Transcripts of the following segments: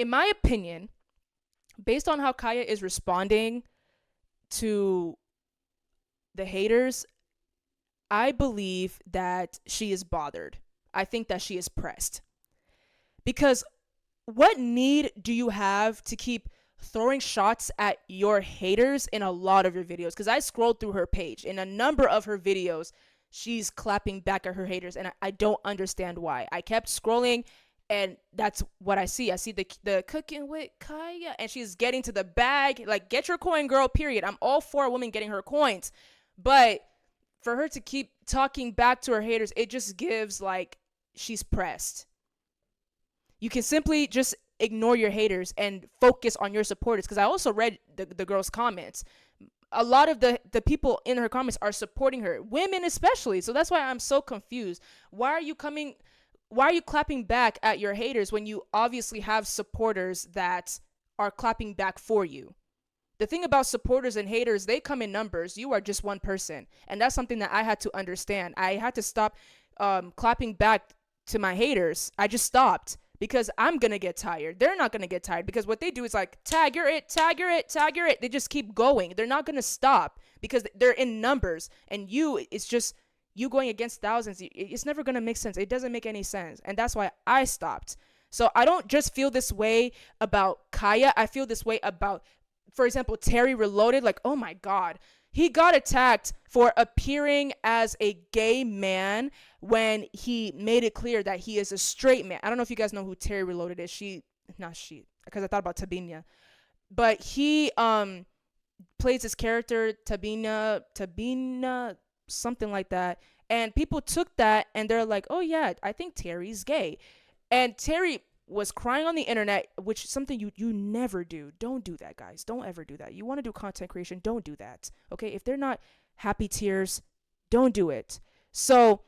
in my opinion, based on how Kaya is responding to the haters, I believe that she is bothered. I think that she is pressed. Because what need do you have to keep throwing shots at your haters in a lot of your videos? Because I scrolled through her page. In a number of her videos, she's clapping back at her haters, and I don't understand why. I kept scrolling, and that's what I see. I see the cooking with Kaya, and she's getting to the bag. Like, get your coin, girl, period. I'm all for a woman getting her coins. But for her to keep talking back to her haters, it just gives like she's pressed. You can simply just ignore your haters and focus on your supporters. Because I also read the girl's comments. A lot of the people in her comments are supporting her, women especially. So that's why I'm so confused. Why are you clapping back at your haters when you obviously have supporters that are clapping back for you? The thing about supporters and haters, they come in numbers. You are just one person. And that's something that I had to understand. I had to stop clapping back to my haters. I just stopped. Because I'm going to get tired. They're not going to get tired. Because what they do is like, tag, you're it, tag, you're it, tag, you're it. They just keep going. They're not going to stop. Because they're in numbers. And it's just you going against thousands. It's never going to make sense. It doesn't make any sense. And that's why I stopped. So I don't just feel this way about Kaya. I feel this way about, for example, Terry Reloaded. Like, oh my God. He got attacked for appearing as a gay man when he made it clear that he is a straight man. I don't know if you guys know who Terry Reloaded is. Because I thought about Tabinia. But he plays this character, Tabina, something like that. And people took that and they're like, oh yeah, I think Terry's gay. And Terry was crying on the internet, which is something you never do. Don't do that, guys. Don't ever do that. You want to do content creation, don't do that. Okay? If they're not happy tears, don't do it. So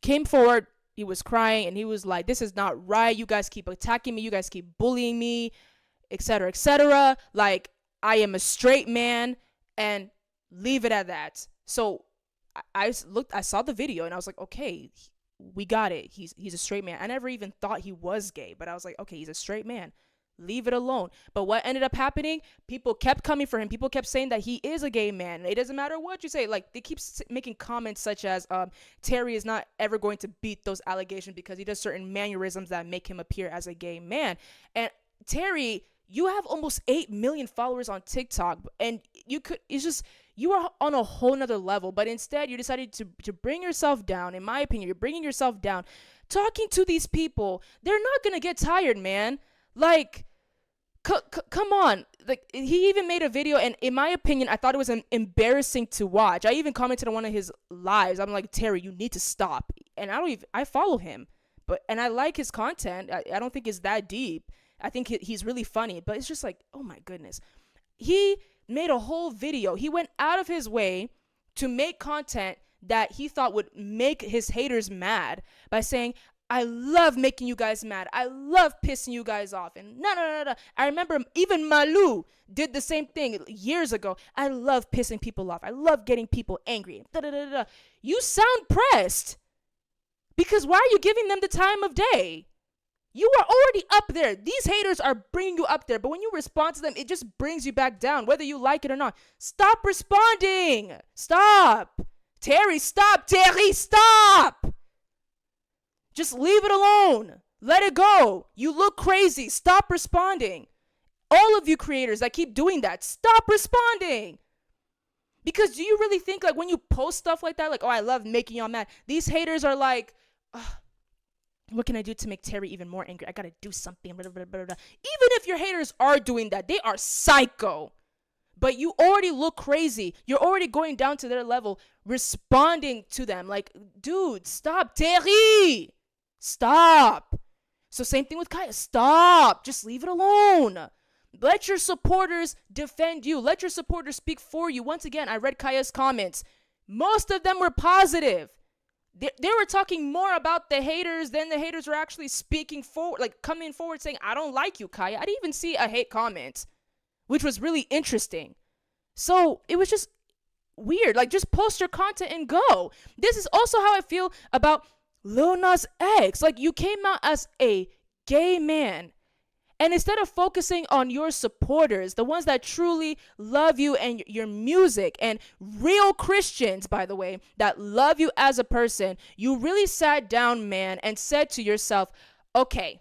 came forward, he was crying, and he was like, this is not right. You guys keep attacking me. You guys keep bullying me, etc., etc. Like, I am a straight man, and leave it at that. So I saw the video, and I was like, okay, we got it. He's a straight man. I never even thought he was gay, but I was like, okay, he's a straight man. Leave it alone. But what ended up happening, people kept coming for him. People kept saying that he is a gay man. It doesn't matter what you say. Like, they keep making comments such as Terry is not ever going to beat those allegations because he does certain mannerisms that make him appear as a gay man. And Terry, you have almost 8 million followers on TikTok, and you are on a whole nother level. But instead, you decided to bring yourself down. In my opinion, you're bringing yourself down. Talking to these people, they're not gonna get tired, man. Like, come on. Like, he even made a video, and in my opinion, I thought it was embarrassing to watch. I even commented on one of his lives. I'm like, Terry, you need to stop. And I follow him, and I like his content. I don't think it's that deep. I think he's really funny, but it's just like, oh my goodness. He made a whole video. He went out of his way to make content that he thought would make his haters mad by saying, I love making you guys mad. I love pissing you guys off. And no. I remember even Malu did the same thing years ago. I love pissing people off. I love getting people angry. You sound pressed. Because why are you giving them the time of day? You are already up there. These haters are bringing you up there. But when you respond to them, it just brings you back down, whether you like it or not. Stop responding. Stop. Terry, stop. Terry, stop. Just leave it alone. Let it go. You look crazy. Stop responding. All of you creators that keep doing that, stop responding. Because do you really think, like, when you post stuff like that, like, oh, I love making y'all mad, these haters are like, what can I do to make Terry even more angry? I gotta do something. Blah, blah, blah, blah. Even if your haters are doing that, they are psycho. But you already look crazy. You're already going down to their level, responding to them. Like, dude, stop. Terry! Stop. So same thing with Kaya. Stop. Just leave it alone. Let your supporters defend you. Let your supporters speak for you. Once again, I read Kaya's comments. Most of them were positive. They were talking more about the haters than the haters were actually speaking forward, like coming forward saying, I don't like you, Kaya. I didn't even see a hate comment, which was really interesting. So it was just weird. Like, just post your content and go. This is also how I feel about Lil Nas X. Like, you came out as a gay man And instead of focusing on your supporters, the ones that truly love you and your music, and real Christians, by the way, that love you as a person, you really sat down, man, and said to yourself, okay,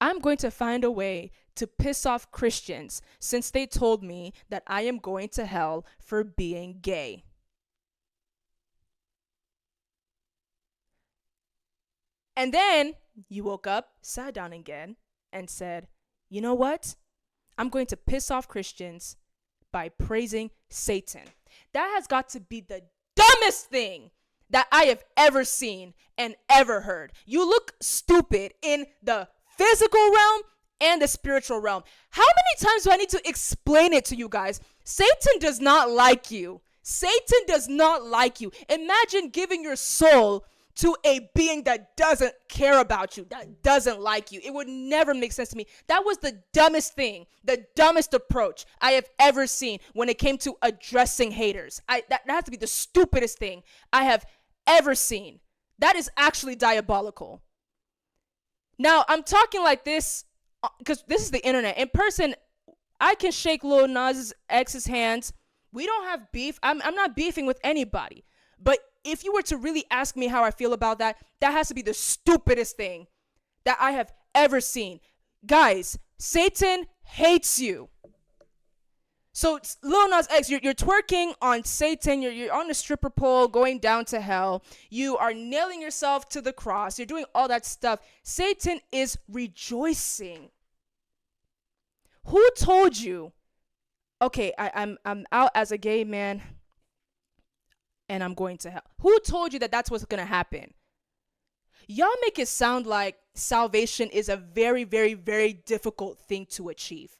I'm going to find a way to piss off Christians since they told me that I am going to hell for being gay. And then you woke up, sat down again, and said, you know what? I'm going to piss off Christians by praising Satan. That has got to be the dumbest thing that I have ever seen and ever heard. You look stupid in the physical realm and the spiritual realm. How many times do I need to explain it to you guys? Satan does not like you. Satan does not like you. Imagine giving your soul to a being that doesn't care about you, that doesn't like you. It would never make sense to me. That was the dumbest thing, the dumbest approach I have ever seen when it came to addressing haters. That has to be the stupidest thing I have ever seen. That is actually diabolical. Now, I'm talking like this because this is the internet. In person, I can shake Lil Nas X's hands. We don't have beef. I'm not beefing with anybody. But if you were to really ask me how I feel about that, that has to be the stupidest thing that I have ever seen. Guys, Satan hates you. So Lil Nas X, you're twerking on Satan. You're on a stripper pole going down to hell. You are nailing yourself to the cross. You're doing all that stuff. Satan is rejoicing. Who told you? Okay, I'm out as a gay man and I'm going to hell. Who told you that that's what's going to happen? Y'all make it sound like salvation is a very, very, very difficult thing to achieve.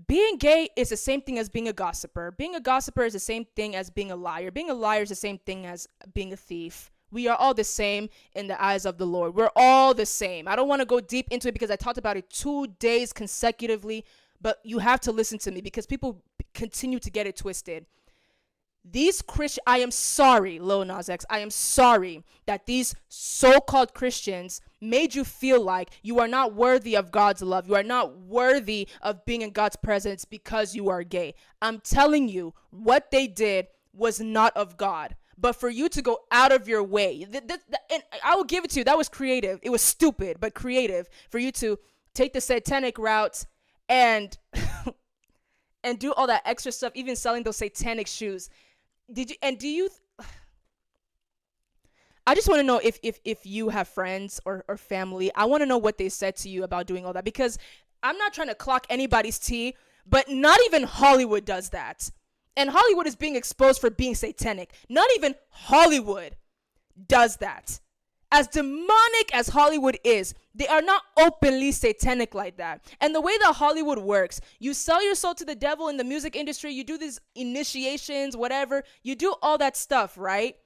Being gay is the same thing as being a gossiper. Being a gossiper is the same thing as being a liar. Being a liar is the same thing as being a thief. We are all the same in the eyes of the Lord. We're all the same. I don't want to go deep into it because I talked about it 2 days consecutively, but you have to listen to me because people continue to get it twisted. These Christians, I am sorry, Lil Nas X, I am sorry that these so-called Christians made you feel like you are not worthy of God's love. You are not worthy of being in God's presence because you are gay. I'm telling you, what they did was not of God. But for you to go out of your way, and I will give it to you, that was creative. It was stupid, but creative for you to take the satanic route and and do all that extra stuff, even selling those satanic shoes. I just want to know if you have friends or family. I want to know what they said to you about doing all that, because I'm not trying to clock anybody's tea, but not even Hollywood does that. And Hollywood is being exposed for being satanic. Not even Hollywood does that. As demonic as Hollywood is, they are not openly satanic like that. And the way that Hollywood works, you sell your soul to the devil in the music industry, you do these initiations, whatever, you do all that stuff, right?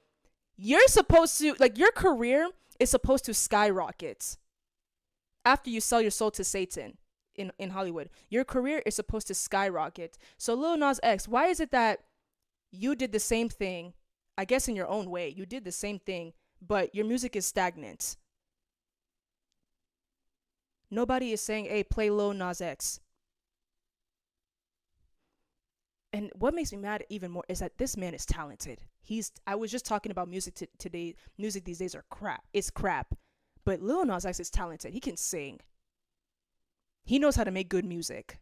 You're supposed to, like, your career is supposed to skyrocket after you sell your soul to Satan in Hollywood. Your career is supposed to skyrocket. So Lil Nas X, why is it that you did the same thing, I guess in your own way, you did the same thing, but your music is stagnant? Nobody is saying, hey, play Lil Nas X. And what makes me mad even more is that this man is talented. I was just talking about music today. Music these days are crap. It's crap. But Lil Nas X is talented. He can sing. He knows how to make good music.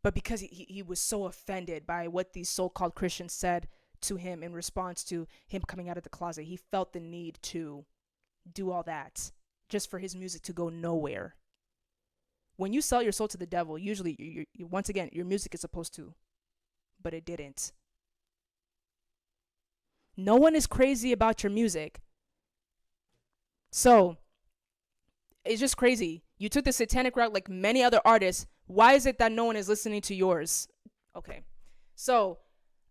But because he was so offended by what these so-called Christians said to him in response to him coming out of the closet, he felt the need to do all that just for his music to go nowhere. When you sell your soul to the devil, usually, once again, your music is supposed to, but it didn't. No one is crazy about your music. So, it's just crazy. You took the satanic route like many other artists. Why is it that no one is listening to yours? Okay. So,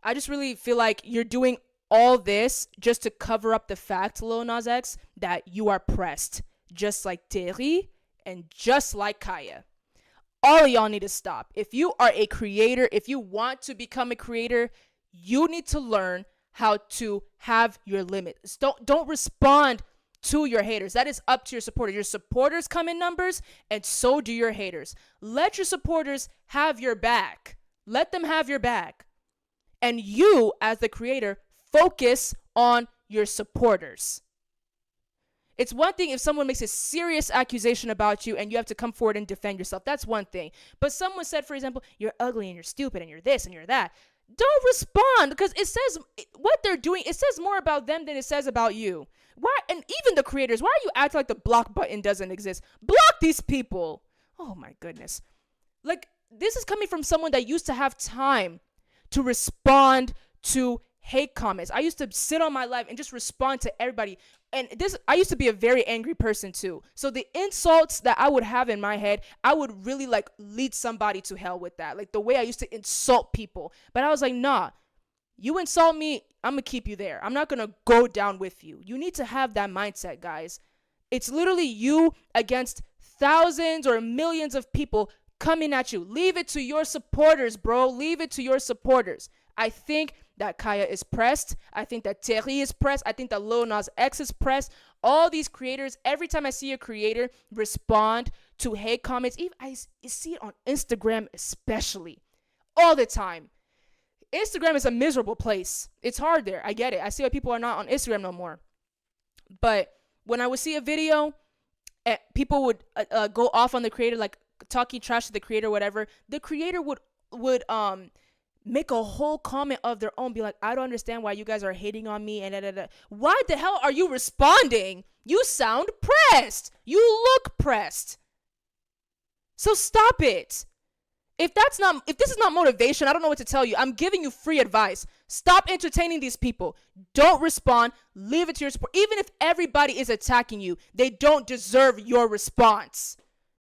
I just really feel like you're doing all this just to cover up the fact, Lil Nas X, that you are pressed. Just like Terry and just like Kaya. All of y'all need to stop. If you are a creator, if you want to become a creator, you need to learn how to have your limits. Don't respond to your haters. That is up to your supporters. Your supporters come in numbers, and so do your haters. Let your supporters have your back. Let them have your back. And you, as the creator, focus on your supporters. It's one thing if someone makes a serious accusation about you and you have to come forward and defend yourself. That's one thing. But someone said, for example, you're ugly and you're stupid and you're this and you're that. Don't respond, because it says what they're doing. It says more about them than it says about you. Why? And even the creators, why are you acting like the block button doesn't exist? Block these people. Oh my goodness. Like, this is coming from someone that used to have time to respond to hate comments. I used to sit on my live and just respond to everybody. And I used to be a very angry person too. So the insults that I would have in my head, I would really like lead somebody to hell with that. Like the way I used to insult people. But I was like, nah, you insult me, I'm going to keep you there. I'm not going to go down with you. You need to have that mindset, guys. It's literally you against thousands or millions of people coming at you. Leave it to your supporters, bro. Leave it to your supporters. I think that Kaya is pressed. I think that Terry is pressed. I think that Lil Nas X is pressed. All these creators, every time I see a creator respond to hate comments, even I see it on Instagram especially, all the time. Instagram is a miserable place. It's hard there. I get it. I see why people are not on Instagram no more. But when I would see a video, people would go off on the creator, like talking trash to the creator, whatever. The creator would make a whole comment of their own, be like, I don't understand why you guys are hating on me, and da, da, da. Why the hell are you responding? You sound pressed. You look pressed. So stop it. If this is not motivation, I don't know what to tell you. I'm giving you free advice. Stop entertaining these people. Don't respond. Leave it to your support. Even if everybody is attacking you, they don't deserve your response.